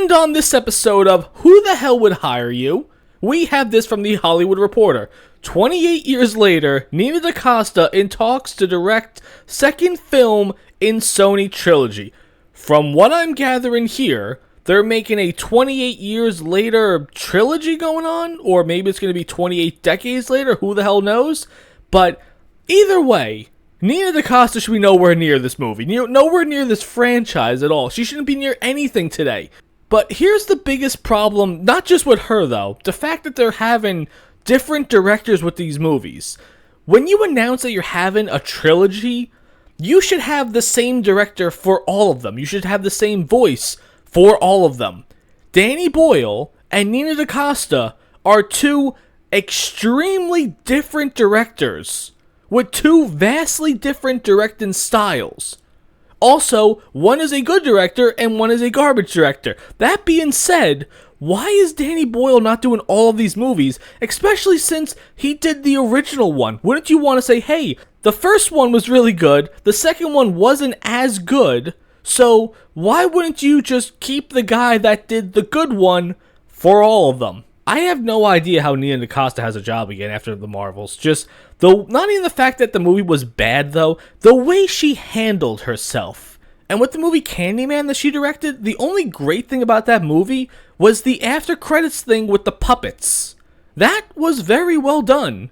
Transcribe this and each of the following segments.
And on this episode of Who the Hell Would Hire You, we have this from The Hollywood Reporter. 28 years later, Nia DeCosta in talks to direct second film in Sony trilogy. From what I'm gathering here, they're making a 28 years later trilogy going on, or maybe it's going to be 28 decades later, who the hell knows? But either way, Nia DeCosta should be nowhere near this movie, nowhere near this franchise at all. She shouldn't be near anything today. But here's the biggest problem, not just with her though, the fact that they're having different directors with these movies. When you announce that you're having a trilogy, you should have the same director for all of them. You should have the same voice for all of them. Danny Boyle and Nia DeCosta are two extremely different directors with two vastly different directing styles. Also, one is a good director and one is a garbage director. That being said, why is Danny Boyle not doing all of these movies, especially since he did the original one? Wouldn't you want to say, hey, the first one was really good, the second one wasn't as good, so why wouldn't you just keep the guy that did the good one for all of them? I have no idea how Nia DeCosta has a job again after the Marvels. Not even the fact that the movie was bad, though, the way she handled herself. And with the movie Candyman that she directed, the only great thing about that movie was the after credits thing with the puppets. That was very well done.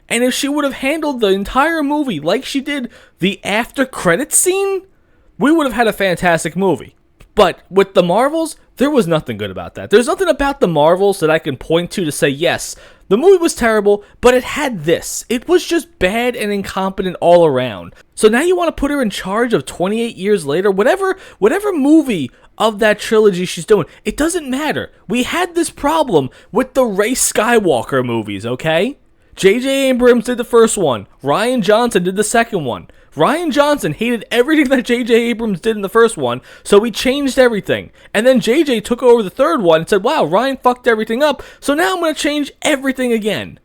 And if she would have handled the entire movie like she did the after credits scene, we would have had a fantastic movie. But with the Marvels, there was nothing good about that. There's nothing about the Marvels that I can point to say, yes, the movie was terrible, but it had this. It was just bad and incompetent all around. So now you want to put her in charge of 28 years later? Whatever movie of that trilogy she's doing, it doesn't matter. We had this problem with the Rey Skywalker movies, okay? J.J. Abrams did the first one. Rian Johnson did the second one. Rian Johnson hated everything that J.J. Abrams did in the first one, so he changed everything. And then J.J. took over the third one and said, wow, Rian fucked everything up, so now I'm going to change everything again.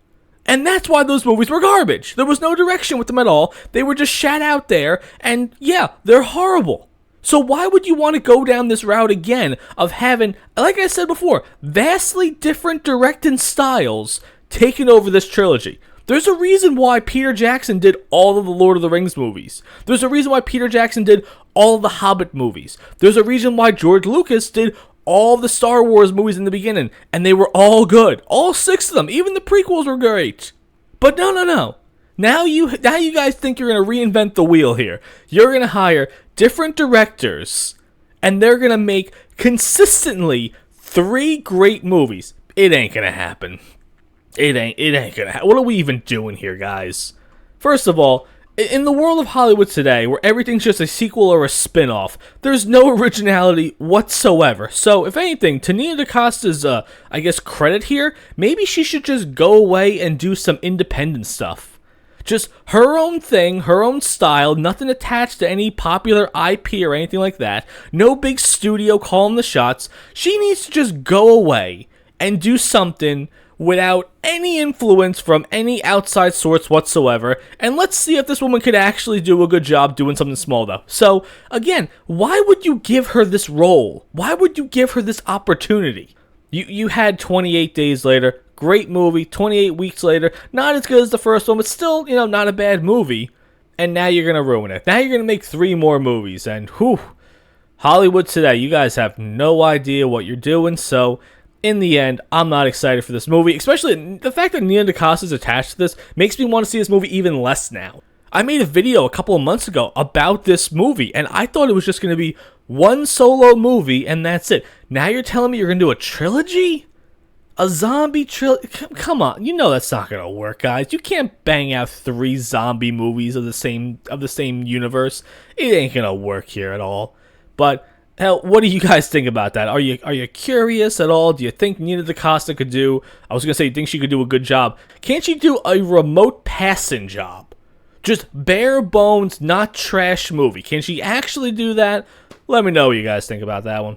And that's why those movies were garbage. There was no direction with them at all. They were just shat out there, and yeah, they're horrible. So why would you want to go down this route again of having, like I said before, vastly different directing styles taking over this trilogy? There's a reason why Peter Jackson did all of the Lord of the Rings movies. There's a reason why Peter Jackson did all of the Hobbit movies. There's a reason why George Lucas did all of the Star Wars movies in the beginning, and they were all good. All 6 of them. Even the prequels were great. But no. Now you guys think you're going to reinvent the wheel here. You're going to hire different directors, and they're going to make consistently 3 great movies. It ain't going to happen. It ain't gonna happen. What are we even doing here, guys? First of all, in the world of Hollywood today, where everything's just a sequel or a spin-off, there's no originality whatsoever. So, if anything, to Nia DeCosta's, credit here, maybe she should just go away and do some independent stuff. Just her own thing, her own style, nothing attached to any popular IP or anything like that. No big studio calling the shots. She needs to just go away and do something without any influence from any outside source whatsoever, and let's see if this woman could actually do a good job doing something small, though. So, again, why would you give her this role? Why would you give her this opportunity? You had 28 Days Later, great movie, 28 Weeks Later, not as good as the first one, but still, not a bad movie, and now you're gonna ruin it. Now you're gonna make 3 more movies, and whew, Hollywood today, you guys have no idea what you're doing, so in the end, I'm not excited for this movie, especially the fact that Nia DeCosta is attached to this makes me want to see this movie even less now. I made a video a couple of months ago about this movie, and I thought it was just going to be one solo movie, and that's it. Now you're telling me you're going to do a trilogy? A zombie trilogy? Come on, that's not going to work, guys. You can't bang out 3 zombie movies of the same universe. It ain't going to work here at all. But hell, what do you guys think about that? Are you curious at all? Do you think Nia DeCosta could do, I was going to say, you think she could do a good job? Can't she do a remote passing job? Just bare bones, not trash movie. Can she actually do that? Let me know what you guys think about that one.